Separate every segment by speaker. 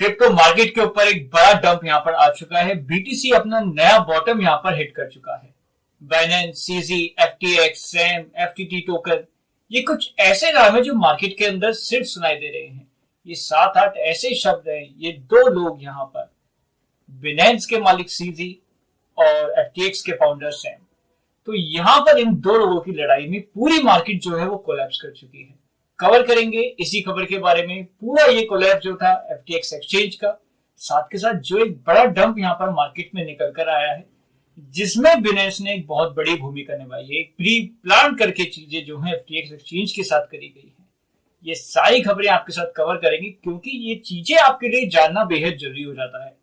Speaker 1: Crypto market के ऊपर एक बड़ा डंप यहां पर आ चुका है। बीटीसी अपना नया बॉटम यहां पर हिट कर चुका है। Binance, CG, FTX, Sam, FTT token, ये कुछ ऐसे नाम है जो मार्केट के अंदर सिर्फ सुनाई दे रहे हैं। ये 7-8 ऐसे शब्द हैं। ये दो लोग यहां पर, बाइनेंस के मालिक सीजी और एफटीएक्स के फाउंडर सैम, तो यहां पर इन दो लोगों की लड़ाई में पूरी मार्केट जो है वो कोलैप्स कर चुकी है। कवर करेंगे इसी खबर के बारे में, पूरा ये कोलैप्स जो था एफटीएक्स एक्सचेंज का, साथ के साथ जो एक बड़ा डंप यहां पर मार्केट में निकल कर आया है, जिसमें बाइनेंस ने एक बहुत बड़ी भूमिका निभाई है। एक प्री प्लान करके चीजें जो है एफटीएक्स एक्सचेंज के साथ करी गई है। ये सारी खबरें आपके साथ कवर करेंगे क्योंकि ये चीजें आपके लिए जानना बेहद जरूरी हो जाता है।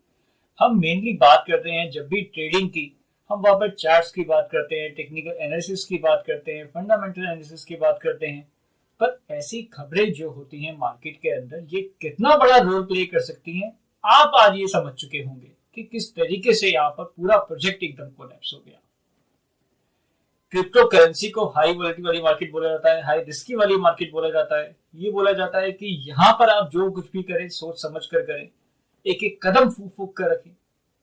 Speaker 1: हम मेनली बात करते हैं जब भी ट्रेडिंग की, हम वहां पर चार्ट्स की बात करते हैं, टेक्निकल एनालिसिस की बात करते हैं, फंडामेंटल एनालिसिस की बात करते हैं, पर ऐसी खबरें जो होती हैं मार्केट के अंदर, ये कितना बड़ा रोल प्ले कर सकती हैं, आप आज ये समझ चुके होंगे कि किस तरीके से यहाँ पर पूरा प्रोजेक्ट एकदम कोलैप्स हो गया। क्रिप्टो करेंसी को हाई वॉलेटिलिटी वाली मार्केट बोला जाता है, हाई रिस्की वाली मार्केट बोला जाता है। ये बोला जाता है कि यहाँ पर आप जो कुछ भी करें सोच समझ कर करें, एक एक कदम फूक फूक कर रखें।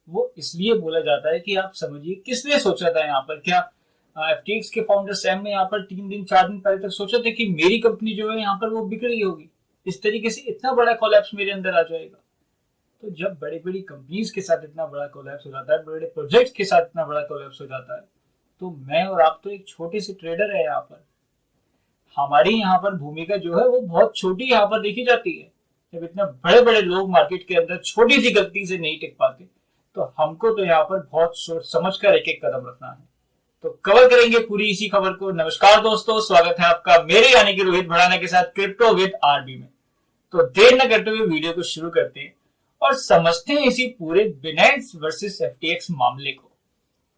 Speaker 1: वो इसलिए बोला जाता है कि आप समझिए किसने सोचा था यहाँ पर। क्या एफटीएक्स के फाउंडर सैम ने यहाँ पर 3 दिन 4 दिन पहले तक सोचा था कि मेरी कंपनी जो है यहाँ पर वो बिक रही होगी, इस तरीके से इतना बड़ा कोलैप्स मेरे अंदर आ जाएगा। तो जब बड़ी बड़ी कंपनीज के साथ इतना बड़ा कोलैप्स हो जाता है, बड़े बड़े प्रोजेक्ट्स के साथ इतना बड़ा कोलैप्स हो जाता है, तो मैं और आप तो एक छोटे से ट्रेडर है यहाँ पर। हमारी यहाँ पर भूमिका जो है वो बहुत छोटी यहाँ पर देखी जाती है। जब इतने बड़े बड़े लोग मार्केट के अंदर छोटी सी गलती से नहीं टिक पाते, तो हमको तो यहाँ पर बहुत सोच समझ कर एक एक कदम रखना है। तो कवर करेंगे पूरी इसी खबर को। नमस्कार दोस्तों, स्वागत है आपका मेरे यानी कि रोहित भड़ाना के साथ क्रिप्टो विद आरबी में। तो देर न करते हुए वीडियो को शुरू करते हैं और समझते हैं इसी पूरे बाइनेंस वर्सेस एफटीएक्स मामले को।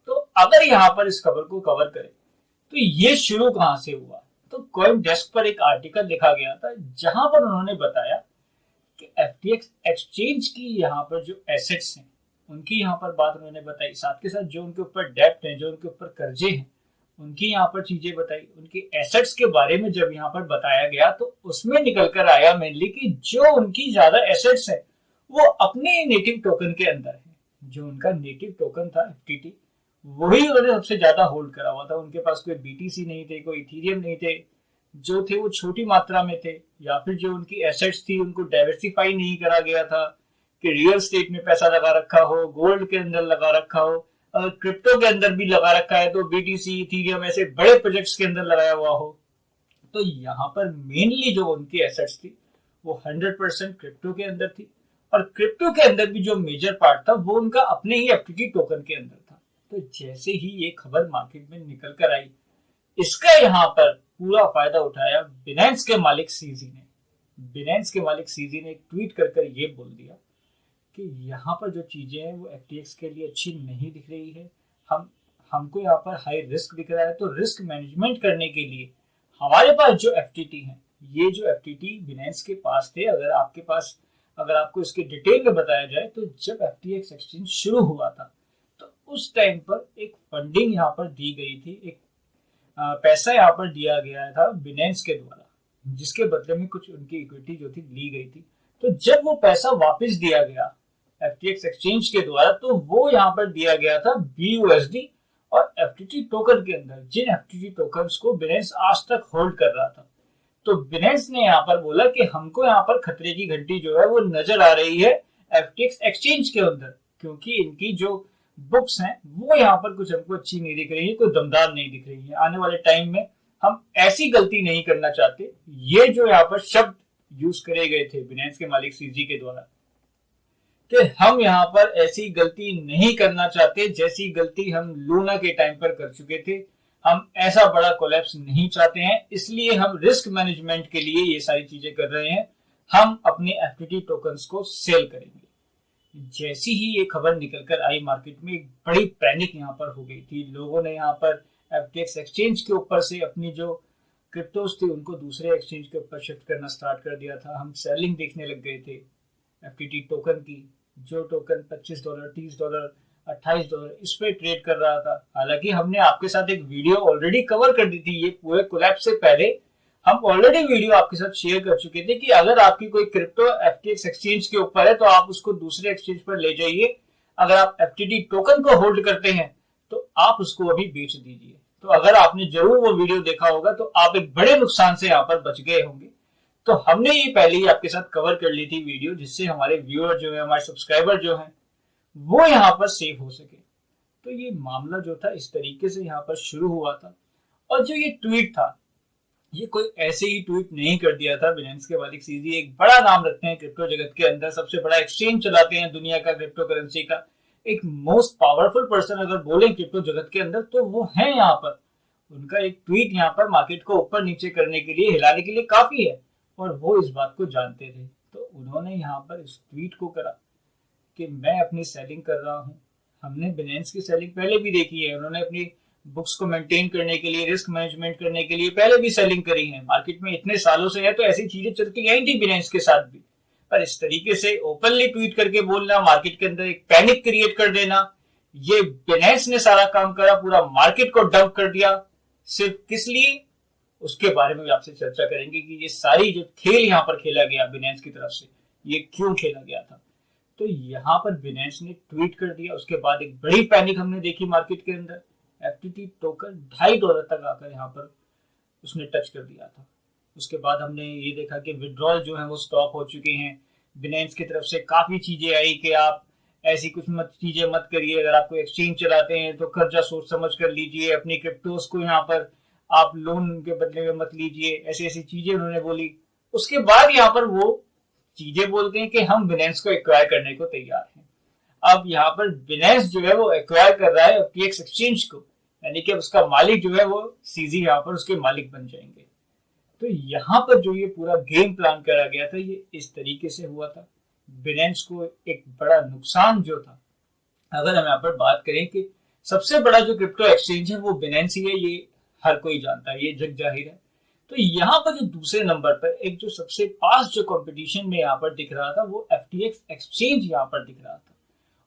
Speaker 1: तो अगर यहाँ पर इस खबर को कवर करें तो ये शुरू कहां से हुआ, तो कॉइन डेस्क पर एक आर्टिकल लिखा गया था जहां पर उन्होंने बताया कि एफटीएक्स एक्सचेंज की यहाँ पर जो एसेट्स हैं उनकी यहाँ पर बात उन्होंने बताई, साथ के साथ जो उनके ऊपर डेप्ट है, जो उनके ऊपर कर्जे हैं, उनकी यहाँ पर चीजें बताई। उनकी एसेट्स के बारे में जब यहाँ पर बताया गया तो उसमें निकल कर आया मेनली कि जो उनकी ज्यादा एसेट्स है वो अपने नेटिव टोकन के अंदर है। जो उनका नेटिव टोकन था एफटीटी, वही उन्होंने सबसे ज्यादा होल्ड करा हुआ था। उनके पास कोई बीटीसी नहीं थे, कोई इथेरियम नहीं थे, जो थे वो छोटी मात्रा में थे, या फिर जो उनकी एसेट्स थी उनको डाइवर्सिफाई नहीं करा गया था कि रियल स्टेट में पैसा लगा रखा हो, गोल्ड के अंदर लगा रखा हो, अगर क्रिप्टो के अंदर भी लगा रखा है तो बीटीसी, इथेरियम ऐसे बड़े प्रोजेक्ट्स के अंदर लगाया हुआ हो। तो यहाँ पर मेनली जो उनकी एसेट्स थी वो 100% क्रिप्टो के अंदर थी, और क्रिप्टो के अंदर भी जो मेजर पार्ट था वो उनका अपने ही एफटीटी टोकन के अंदर था। तो जैसे ही ये खबर मार्केट में निकल कर आई, इसका यहाँ पर पूरा फायदा उठाया बाइनेंस के मालिक सीजी ने। बाइनेंस के मालिक सीजी ने एक ट्वीट कर ये बोल दिया कि यहाँ पर जो चीजें हैं वो एफटीएक्स के लिए अच्छी नहीं दिख रही है। हमको यहाँ पर हाई रिस्क दिख रहा है, तो रिस्क मैनेजमेंट करने के लिए हमारे पास जो एफटीटी है, ये जो एफटीटी बाइनेंस के पास थे, अगर आपको इसके डिटेल में बताया जाए तो जब एफटीएक्स एक्सचेंज शुरू हुआ था तो उस टाइम पर एक फंडिंग यहाँ पर दी गई थी, एक पैसा यहाँ पर दिया गया था बाइनेंस के द्वारा, जिसके बदले में कुछ उनकी इक्विटी जो थी ली गई थी। तो जब वो पैसा वापस दिया गया एफटीएक्स एक्सचेंज के द्वारा, तो वो यहाँ पर दिया गया था बीयूएसडी और एफटीटी टोकन के अंदर, जिन एफटीटी टोकन्स को बाइनेंस आज तक होल्ड कर रहा था। तो बाइनेंस ने यहाँ पर बोला कि हमको यहाँ पर खतरे की घंटी जो है वो नजर आ रही है एफटीएक्स एक्सचेंज के अंदर, क्योंकि इनकी जो बुक्स हैं वो यहाँ पर कुछ हमको अच्छी नहीं दिख रही है, कोई दमदार नहीं दिख रही है। आने वाले टाइम में हम ऐसी गलती नहीं करना चाहते। ये जो यहाँ पर शब्द यूज करे गए थे बाइनेंस के मालिक सीजी के द्वारा कि हम यहाँ पर ऐसी गलती नहीं करना चाहते जैसी गलती हम लूना के टाइम पर कर चुके थे। हम ऐसा बड़ा कोलैप्स नहीं चाहते हैं, इसलिए हम रिस्क मैनेजमेंट के लिए ये सारी चीजें कर रहे हैं। हम अपने एफटीटी टोकन्स को सेल करेंगे। जैसी ही ये खबर निकल कर आई मार्केट में, एक बड़ी पैनिक यहाँ पर हो गई थी। लोगों ने यहाँ पर एफटीएक्स एक्सचेंज के ऊपर से अपनी जो क्रिप्टोस थी उनको दूसरे एक्सचेंज के ऊपर शिफ्ट करना स्टार्ट कर दिया था। हम सेलिंग देखने लग गए थे एफटीटी टोकन की। जो टोकन $25, $30, $28 इस पे ट्रेड कर रहा था। हालांकि हमने आपके साथ एक वीडियो ऑलरेडी कवर कर दी थी ये पूरे कोलैप्स से पहले। हम ऑलरेडी वीडियो आपके साथ शेयर कर चुके थे कि अगर आपकी कोई क्रिप्टो एफटीएक्स एक्सचेंज के ऊपर है तो आप उसको दूसरे एक्सचेंज पर ले जाइए। अगर आप एफटीटी टोकन को होल्ड करते हैं तो आप उसको अभी बेच दीजिए। तो अगर आपने जरूर वो वीडियो देखा होगा तो आप एक बड़े नुकसान से यहाँ पर बच गए होंगे। तो हमने ये पहले ही आपके साथ कवर कर ली थी वीडियो, जिससे हमारे व्यूअर जो है, हमारे सब्सक्राइबर जो है, वो यहाँ पर सेव हो सके। तो ये मामला जो था इस तरीके से यहाँ पर शुरू हुआ था। और जो ये ट्वीट था, ये कोई ऐसे ही ट्वीट नहीं कर दिया था। बिनेंस के मालिक सीजी एक बड़ा नाम रखते हैं क्रिप्टो जगत के अंदर, सबसे बड़ा एक्सचेंज चलाते हैं दुनिया का क्रिप्टो करेंसी का, एक मोस्ट पावरफुल पर्सन अगर बोले क्रिप्टो जगत के अंदर तो वो है यहाँ पर। उनका एक ट्वीट यहाँ पर मार्केट को ऊपर नीचे करने के लिए, हिलाने के लिए काफी है, और वो इस बात को जानते थे। तो उन्होंने यहाँ पर इस ट्वीट को करा कि मैं अपनी सेलिंग कर रहा हूँ। हमने बिनेंस की सेलिंग पहले भी देखी है, उन्होंने अपनी बुक्स को मेंटेन करने के लिए, रिस्क मैनेजमेंट करने के लिए पहले भी सेलिंग करी है। मार्केट में इतने सालों से है तो ऐसी चीजें चलती आई थी बिनेंस के साथ भी। पर इस तरीके से ओपनली ट्वीट करके बोलना, मार्केट के अंदर एक पैनिक क्रिएट कर देना, ये बिनेंस ने सारा काम करा, पूरा मार्केट को डंप कर दिया। सिर्फ किस लिए, उसके बारे में भी आपसे चर्चा करेंगे कि ये सारी जो खेल यहाँ पर खेला गया बिनेंस की तरफ से, ये क्यों खेला गया था। तो यहाँ पर बिनेंस ने ट्वीट कर दिया, उसके बाद एक बड़ी पैनिक हमने देखी मार्केट के अंदर। एफटीटी टोकन $2.5 तक आकर यहाँ पर उसने टच कर दिया था। उसके बाद हमने ये देखा कि विड्रॉल जो है वो स्टॉप हो चुके हैं। बिनेंस की तरफ से काफी चीजें आई कि आप ऐसी कुछ चीजें मत करिए, अगर आपको एक्सचेंज चलाते हैं तो खर्चा सोच समझ कर लीजिए, अपनी क्रिप्टोस को यहाँ पर आप लोन के बदले में मत लीजिए, ऐसी ऐसी चीजें उन्होंने बोली। उसके बाद यहाँ पर वो चीजें बोलते हैं कि हम बिनेंस को एक्वायर करने को तैयार हैं। अब यहाँ पर बिनेंस जो है वो एक्वायर कर रहा है एफटीएक्स एक्सचेंज को, यानी कि उसका मालिक जो है वो सीजी यहाँ पर उसके मालिक बन जाएंगे। तो यहाँ पर जो ये पूरा गेम प्लान करा गया था, ये इस तरीके से हुआ था। बिनेंस को एक बड़ा नुकसान जो था, अगर हम यहाँ पर बात करें कि सबसे बड़ा जो क्रिप्टो एक्सचेंज है वो बिनेंस ही है, ये हर कोई जानता है, ये जग जाहिर है। तो यहाँ पर जो दूसरे नंबर पर एक जो सबसे पास जो कंपटीशन में यहाँ पर दिख रहा था वो एफटीएक्स एक्सचेंज यहाँ पर दिख रहा था।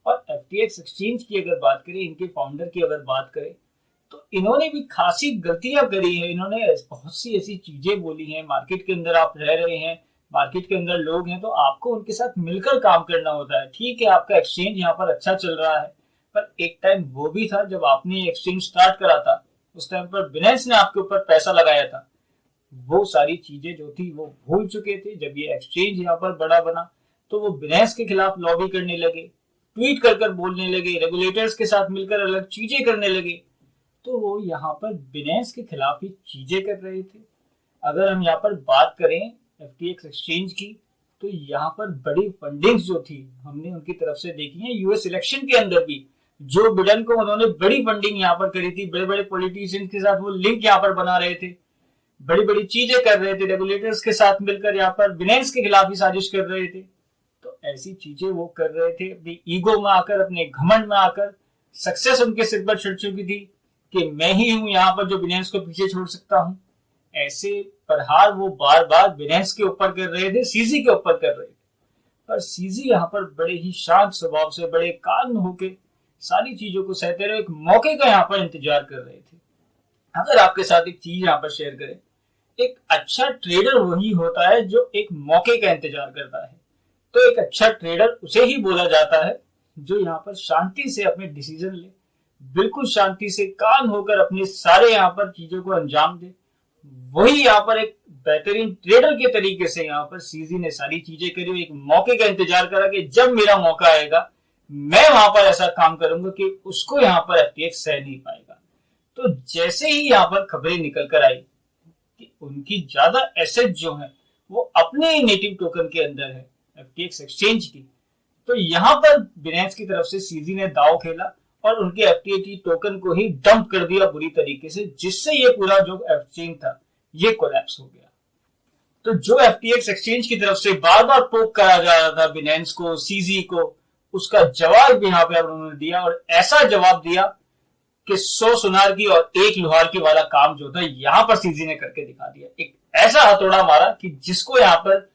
Speaker 1: और एफटीएक्स एक्सचेंज की अगर बात करें, इनके फाउंडर की अगर बात करें, तो इन्होंने भी खासी गलतियां करी है। इन्होंने बहुत सी ऐसी चीजें बोली हैं। मार्केट के अंदर आप रह रहे हैं, मार्केट के अंदर लोग हैं, तो आपको उनके साथ मिलकर काम करना होता है। ठीक है, आपका एक्सचेंज यहाँ पर अच्छा चल रहा है, पर एक टाइम वो भी था जब आपने एक्सचेंज स्टार्ट करा था, उस टाइम पर बिनेंस ने आपके ऊपर पैसा लगाया था। वो सारी चीजें जो थी वो भूल चुके थे। जब ये एक्सचेंज यहाँ पर बड़ा बना तो वो बिनेंस के खिलाफ लॉबी करने लगे, ट्वीट कर बोलने लगे, रेगुलेटर्स के साथ मिलकर अलग चीजें करने लगे। तो वो यहाँ पर बिनेंस के खिलाफ ही चीजें कर रहे थे। अगर हम यहाँ पर बात करें एफटीएक्स एक्सचेंज की, तो यहाँ पर बड़ी फंडिंग्स जो थी हमने उनकी तरफ से देखी है। यूएस इलेक्शन के अंदर भी जो बिडेन को उन्होंने बड़ी फंडिंग यहाँ पर करी थी, बड़े बड़े पॉलिटिशियंस के साथ वो लिंक यहाँ पर बना रहे थे, बड़ी बड़ी चीजें कर रहे थे, रेगुलेटर्स के साथ मिलकर यहाँ पर बिनेंस के खिलाफ ही साजिश कर रहे थे। तो ऐसी चीजें वो कर रहे थे, अपनी ईगो में आकर, अपने घमंड में आकर। सक्सेस उनके सिर पर चढ़ चुकी थी कि मैं ही हूं यहाँ पर जो बिनेंस को पीछे छोड़ सकता हूं। ऐसे प्रहार वो बार बार बिनेंस के ऊपर कर रहे थे, सीजी के ऊपर कर रहे थे। पर सीजी यहाँ पर बड़े ही शांत स्वभाव से, बड़े काल्म होके सारी चीजों को सहते रहे, एक मौके का यहाँ पर इंतजार कर रहे थे। अगर आपके साथ एक चीज यहाँ पर शेयर करें, एक अच्छा ट्रेडर वही होता है जो एक मौके का इंतजार करता है। तो एक अच्छा ट्रेडर उसे ही बोला जाता है जो यहाँ पर शांति से अपने डिसीजन ले, बिल्कुल शांति से काम होकर अपने सारे यहाँ पर चीजों को अंजाम दे। वही यहाँ पर एक बेहतरीन ट्रेडर के तरीके से यहाँ पर सीजी ने सारी चीजें करी, एक मौके का इंतजार करा कि जब मेरा मौका आएगा मैं वहां पर ऐसा काम करूंगा कि उसको यहाँ पर एफटीएक्स सह नहीं पाएगा। तो जैसे ही यहाँ पर खबरें निकल कर आई कि उनकी ज्यादा एसेट जो है वो अपने नेटिव टोकन के अंदर है एफटीएक्स एक्सचेंज की, तो यहाँ पर बिनेंस की तरफ से सीजी ने दाव खेला और उनके एफटीएटी टोकन को ही डंप कर दिया बुरी तरीके से, जिससे ये पूरा जो एक्सचेंज था ये कोलैप्स हो गया। तो जो एफटीएक्स एक्सचेंज की तरफ से बार बार पोक करा जा रहा था बिनेंस को, सीजी को, उसका जवाब भी यहाँ पे उन्होंने दिया, और ऐसा जवाब दिया कि 100 सुनार की और 1 लोहार की वाला काम जो था यहाँ पर सीजी ने करके दिखा दिया। एक ऐसा हथौड़ा मारा कि जिसको यहाँ पर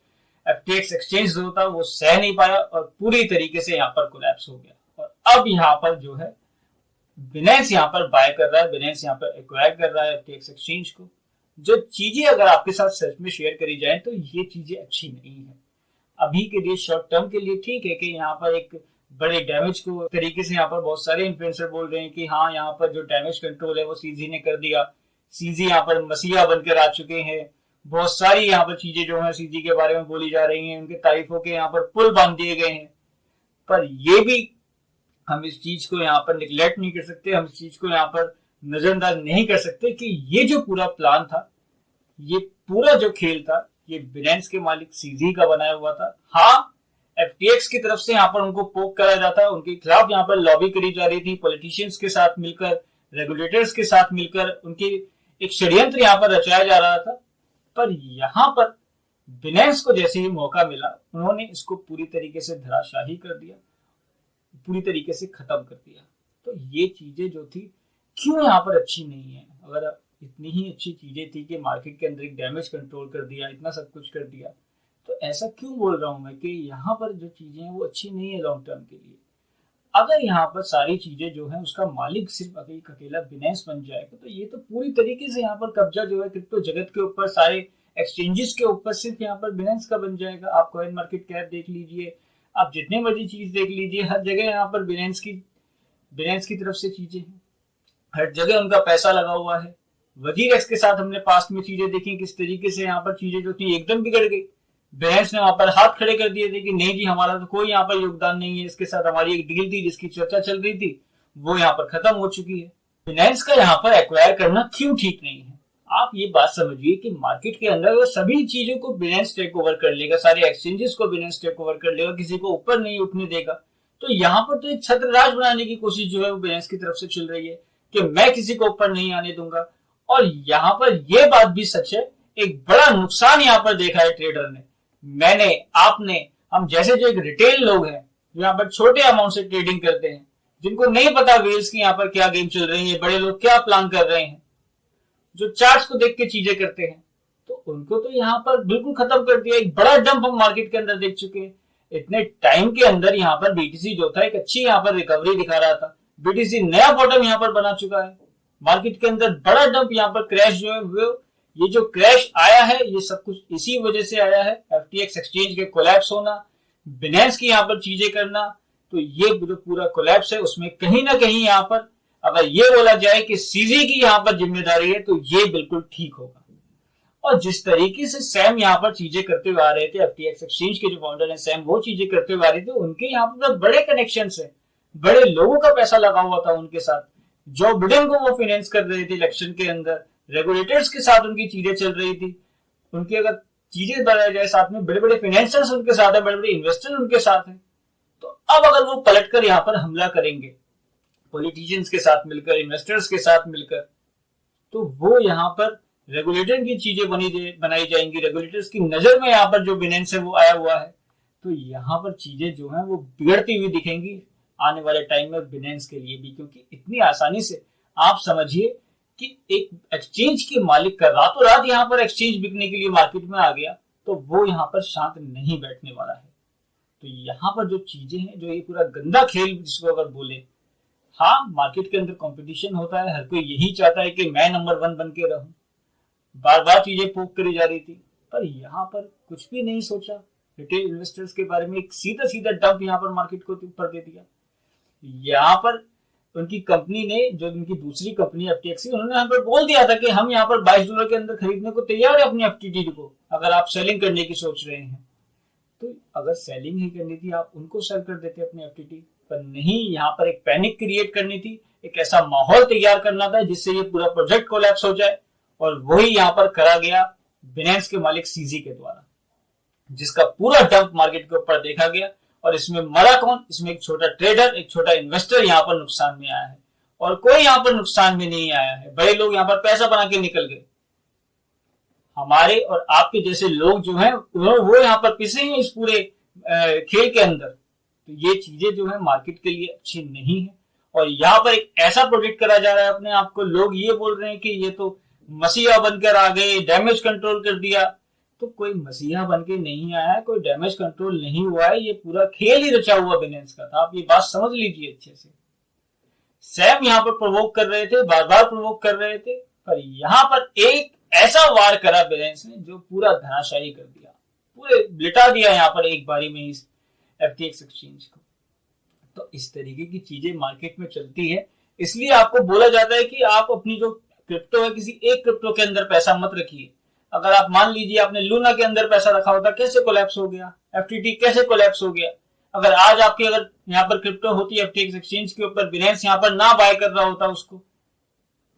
Speaker 1: एफटीएक्स एक्सचेंज जो था वो सह नहीं पाया और पूरी तरीके से यहाँ पर कोलैप्स हो गया। और अब यहाँ पर जो है बिनेंस यहाँ पर बाय कर रहा है, बिनेंस यहाँ पर एक्वायर कर रहा है एफटीएक्स एक्सचेंज को। जो चीजें अगर आपके साथ सच में शेयर करी जाए तो ये चीजें अच्छी नहीं है। अभी के लिए शॉर्ट टर्म के लिए ठीक है कि यहाँ पर एक बड़े डैमेज को तरीके से यहाँ पर बहुत सारे इन्फ्लुएंसर बोल रहे हैं कि हाँ यहाँ पर जो डैमेज कंट्रोल है वो सीजी ने कर दिया, सीजी यहाँ पर मसीहा बनकर आ चुके हैं। बहुत सारी यहाँ पर चीजें जो है सीजी के बारे में बोली जा रही हैं, उनके तारीफों के यहाँ पर पुल बांध दिए गए हैं। पर ये भी हम इस चीज को यहाँ पर निगलेक्ट नहीं कर सकते, हम इस चीज को यहाँ पर नजरअंदाज नहीं कर सकते कि ये जो पूरा प्लान था, ये पूरा जो खेल था, ये बिनेंस के मालिक सीजी का बनाया हुआ था। हाँ, एफटीएक्स की तरफ से यहाँ पर उनको पोक करा जाता, उनके खिलाफ यहाँ पर लॉबी करी जा रही थी, पॉलिटिशियंस के साथ मिलकर, रेगुलेटर्स के साथ मिलकर उनके एक षड्यंत्र यहाँ पर रचाया जा रहा था। पर यहाँ पर बिनेंस को जैसे ही मौका मिला, उन्होंने इसको पूरी तरीके से धराशाही कर दिया, पूरी तरीके से खत्म कर दिया। तो ये चीजें जो थी क्यों यहाँ पर अच्छी नहीं है? अगर इतनी ही अच्छी चीजें थी कि मार्केट के अंदर एक डैमेज कंट्रोल कर दिया, इतना सब कुछ कर दिया, तो ऐसा क्यों बोल रहा हूं मैं कि यहाँ पर जो चीजें हैं वो अच्छी नहीं है लॉन्ग टर्म के लिए। अगर यहाँ पर सारी चीजें जो है उसका मालिक सिर्फ अकेला बिनेंस बन जाएगा तो ये तो पूरी तरीके से यहाँ पर कब्जा जो है क्रिप्टो जगत के ऊपर, सारे एक्सचेंजेस के ऊपर सिर्फ यहाँ पर बिनेंस का बन जाएगा। आप कॉइन मार्केट कैप देख लीजिए, आप जितने मर्जी चीज देख लीजिए, हर जगह यहाँ पर बिनेंस की तरफ से चीजें हैं, हर जगह उनका पैसा लगा हुआ है। वजीरेक्स के साथ हमने पास्ट में चीजें देखी किस तरीके से यहाँ पर चीजें जो थी एकदम बिगड़ गई। बिनेंस ने वहां पर हाथ खड़े कर दिए थे कि नहीं जी, हमारा तो कोई यहाँ पर योगदान नहीं है, इसके साथ हमारी एक डील थी जिसकी चर्चा चल रही थी, वो यहाँ पर खत्म हो चुकी है। बिनेंस का यहाँ पर एक्वायर करना क्यों ठीक नहीं है? आप ये बात समझिए कि मार्केट के अंदर वो सभी चीजों को बिनेंस टेक ओवर कर लेगा, सारे एक्सचेंजेस को बिनेंस टेक ओवर कर लेगा, किसी को ऊपर नहीं उठने देगा। तो यहाँ पर तो एक छत्र राज बनाने की कोशिश जो है वो बिनेंस की तरफ से चल रही है कि मैं किसी को ऊपर नहीं आने दूंगा। और यहाँ पर यह बात भी सच है, एक बड़ा नुकसान यहाँ पर देखा है ट्रेडर ने, मैंने, आपने, हम जैसे जो एक रिटेल लोग हैं जो यहाँ पर छोटे अमाउंट से ट्रेडिंग करते हैं, जिनको नहीं पता वेल्स की यहाँ पर क्या गेम चल रही है, बड़े लोग क्या प्लान कर रहे हैं, जो चार्ट्स को देख के चीजें करते हैं, तो उनको तो यहाँ पर बिल्कुल खत्म कर दिया। एक बड़ा डंप हम मार्केट के अंदर देख चुके हैं। इतने टाइम के अंदर यहाँ पर बीटीसी जो था एक अच्छी यहाँ पर रिकवरी दिखा रहा था, बीटीसी नया बॉटम यहाँ पर बना चुका है। मार्केट के अंदर बड़ा डंप यहाँ पर क्रैश जो है वो, ये जो क्रैश आया है ये सब कुछ इसी वजह से आया है, एफटीएक्स एक्सचेंज के कोलैप्स होना, बिनेंस की यहाँ पर चीजें करना। तो ये जो पूरा कोलैप्स है उसमें कहीं ना कहीं यहाँ पर अगर ये बोला जाए कि सीजी की यहाँ पर जिम्मेदारी है तो ये बिल्कुल ठीक होगा। और जिस तरीके से सैम यहाँ पर चीजें करते हुए आ रहे थे, एफटीएक्स एक्सचेंज के जो फाउंडर है सैम, वो चीजें करते हुए आ रहे थे, उनके यहाँ पर बड़े कनेक्शन है, बड़े लोगों का पैसा लगा हुआ था उनके साथ। जो बिडेन को वो फाइनेंस कर रहे थे इलेक्शन के अंदर, रेगुलेटर्स के साथ उनकी चीजें चल रही थी। उनकी अगर चीजें बढ़ाई जाए, साथ में बड़े बड़े फाइनेंसर्स उनके साथ है, बड़े बड़े इन्वेस्टर्स उनके साथ हैं। तो अब अगर वो पलटकर यहाँ पर हमला करेंगे पॉलिटिशियंस के साथ मिलकर, इन्वेस्टर्स के साथ मिलकर, तो वो यहाँ पर रेगुलेटर की चीजें बनाई जाएंगी, रेगुलेटर्स की नजर में यहाँ पर जो बिनेंस है वो आया हुआ है। तो यहाँ पर चीजें जो है वो बिगड़ती हुई दिखेंगी आने वाले टाइम में बिनेंस के लिए भी, क्योंकि इतनी आसानी से आप समझिए कि एक एक्सचेंज के मालिक का रातों रात यहाँ पर एक्सचेंज बिकने के लिए मार्केट में आ गया, तो वो यहाँ पर शांत नहीं बैठने वाला है। तो यहाँ पर जो चीजें हैं, जो ये पूरा गंदा खेल जिसको अगर बोले, हाँ मार्केट के अंदर कंपटीशन होता है, हर कोई यही चाहता है कि मैं नंबर 1 बन के रहूं, बार बार चीजें पोक करी जा रही थी, पर यहाँ पर कुछ भी नहीं सोचा रिटेल इन्वेस्टर्स के बारे में। एक सीधा सीधा डंप यहाँ पर मार्केट को ऊपर दे दिया। यहाँ पर उनकी कंपनी ने, जो उनकी दूसरी कंपनी एफटीएक्स, उन्होंने यहाँ पर बोल दिया था कि हम यहाँ पर $22 के अंदर खरीदने को तैयार है अपनी एफटीटी को, अगर आप सेलिंग करने की सोच रहे हैं। तो अगर सेलिंग ही करनी थी आप उनको सेल कर देते अपनी एफटीटी, पर नहीं, यहाँ पर एक पैनिक क्रिएट करनी थी, एक ऐसा माहौल तैयार करना था जिससे ये पूरा प्रोजेक्ट कोलैप्स हो जाए। और वही यहाँ पर करा गया बिनेंस के मालिक सीजी के द्वारा, जिसका पूरा डंप मार्केट के ऊपर देखा गया। और इसमें मरा कौन? इसमें एक छोटा ट्रेडर, एक छोटा इन्वेस्टर यहाँ पर नुकसान में आया है, और कोई यहाँ पर नुकसान में नहीं आया है। बड़े लोग यहाँ पर पैसा बना के निकल गए। हमारे और आपके जैसे लोग जो हैं वो यहाँ पर पिसे हैं इस पूरे खेल के अंदर। तो ये चीजें जो है मार्केट के लिए अच्छी नहीं है। और यहाँ पर एक ऐसा प्रोजेक्ट करा जा रहा है अपने आप को, लोग ये बोल रहे हैं कि ये तो मसीहा बनकर आ गए, डैमेज कंट्रोल कर दिया। तो कोई मसीहा बनके नहीं आया है, कोई डैमेज कंट्रोल नहीं हुआ है, ये पूरा खेल ही रचा हुआ बिनेंस का था। आप ये बात समझ लीजिए अच्छे से। सैम यहाँ पर प्रोवोक कर रहे थे, बार बार प्रोवोक कर रहे थे, पर यहाँ पर एक ऐसा वार करा बिनेंस ने जो पूरा धराशायी कर दिया, पूरे लिटा दिया यहाँ पर एक बारी में इस FTX एक्सचेंज को। तो इस तरीके की चीजें मार्केट में चलती है, इसलिए आपको बोला जाता है कि आप अपनी जो क्रिप्टो है किसी एक क्रिप्टो के अंदर पैसा मत रखिए। अगर आप मान लीजिए आपने लूना के अंदर पैसा रखा होता, कैसे कोलैप्स हो गया, FTT कैसे कोलैप्स हो गया। अगर आज आपकी अगर यहाँ पर क्रिप्टो होती FTX एक्सचेंज के ऊपर, बिनेंस यहाँ पर ना बाय कर रहा होता उसको,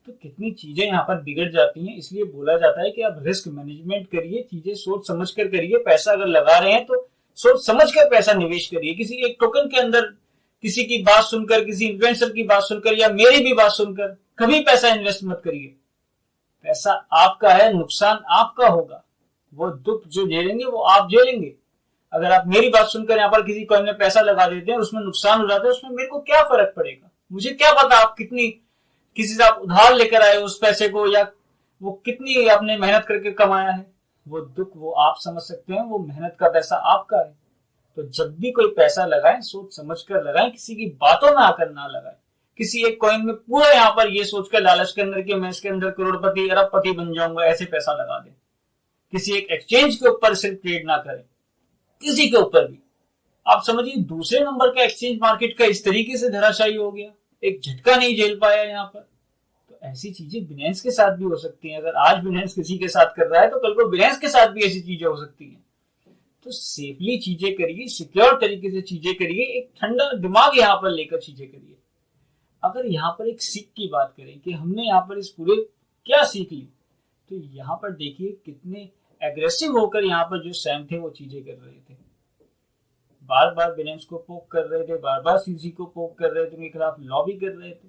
Speaker 1: तो कितनी चीजें यहाँ पर बिगड़ जाती हैं। इसलिए बोला जाता है कि आप रिस्क मैनेजमेंट करिए, चीजें सोच समझ कर करिए। पैसा अगर लगा रहे हैं तो सोच समझ कर पैसा निवेश करिए। किसी एक टोकन के अंदर किसी की बात सुनकर, किसी इन्फ्लुएंसर की बात सुनकर या मेरी भी बात सुनकर कभी पैसा इन्वेस्ट मत करिए। पैसा आपका है, नुकसान आपका होगा, वो दुख जो झेलेंगे वो आप झेलेंगे। अगर आप मेरी बात सुनकर यहाँ पर किसी कॉइन में पैसा लगा देते हैं, उसमें नुकसान हो जाता है, उसमें मेरे को क्या फर्क पड़ेगा, मुझे क्या पता आप कितनी किसी से आप उधार लेकर आए उस पैसे को, या वो कितनी आपने मेहनत करके कमाया है। वो दुख वो आप समझ सकते हैं, वो मेहनत का पैसा आपका है। तो जब भी कोई पैसा लगाएं सोच समझ कर लगाएं, किसी की बातों में आकर ना लगाएं। किसी एक कॉइन में पूरा यहाँ पर ये सोचकर लालच के अंदर कि मैं इसके अंदर करोड़पति अरबपति बन जाऊंगा, ऐसे पैसा लगा दें। किसी एक एक्सचेंज के ऊपर सिर्फ ट्रेड ना करें, किसी के ऊपर भी। आप समझिए दूसरे नंबर का एक्सचेंज मार्केट का इस तरीके से धराशायी हो गया, एक झटका नहीं झेल पाया यहाँ पर। तो ऐसी चीजें बिनेंस के साथ भी हो सकती हैं। अगर आज बिनेंस किसी के साथ कर रहा है तो कल को बिनेंस के साथ भी ऐसी चीजें हो सकती हैं। तो सेफली चीजें करिए, सिक्योर तरीके से चीजें करिए, एक ठंडा दिमाग यहाँ पर लेकर चीजें करिए। अगर यहाँ पर एक सीख की बात करें कि हमने यहाँ पर इस पूरे क्या सीख ली, तो यहाँ पर देखिए कितने एग्रेसिव होकर यहाँ पर जो सैम थे वो चीजें कर रहे थे। बार बार बिनेंस को पोक कर रहे थे, बार बार सीजी को पोक कर रहे थे, उनके खिलाफ लॉबी कर रहे थे।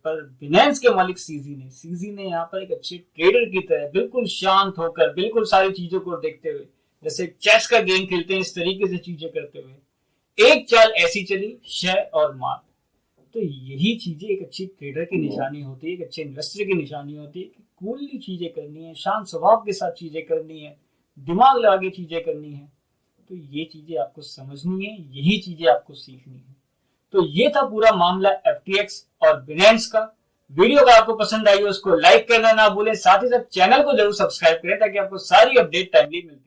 Speaker 1: पर बिनेंस के मालिक सीजी ने यहाँ पर एक अच्छे ट्रेडर की तरह बिल्कुल शांत होकर, बिल्कुल सारी चीजों को देखते हुए, जैसे चेस का गेम खेलते हैं इस तरीके से चीजें करते हुए एक चाल ऐसी चली, शय और मात। तो यही चीजें एक अच्छी ट्रेडर की निशानी होती है, एक अच्छे इन्वेस्टर की निशानी होती है कि कूलली चीजें करनी है, शांत स्वभाव के साथ चीजें करनी है, दिमाग लगा के चीजें करनी है। तो ये चीजें आपको समझनी है, यही चीजें आपको सीखनी है। तो ये था पूरा मामला FTX और बिनेंस का। वीडियो अगर आपको पसंद आई हो उसको लाइक करना ना भूलें, साथ ही साथ चैनल को जरूर सब्सक्राइब करें ताकि आपको सारी अपडेट टाइमली मिलती है।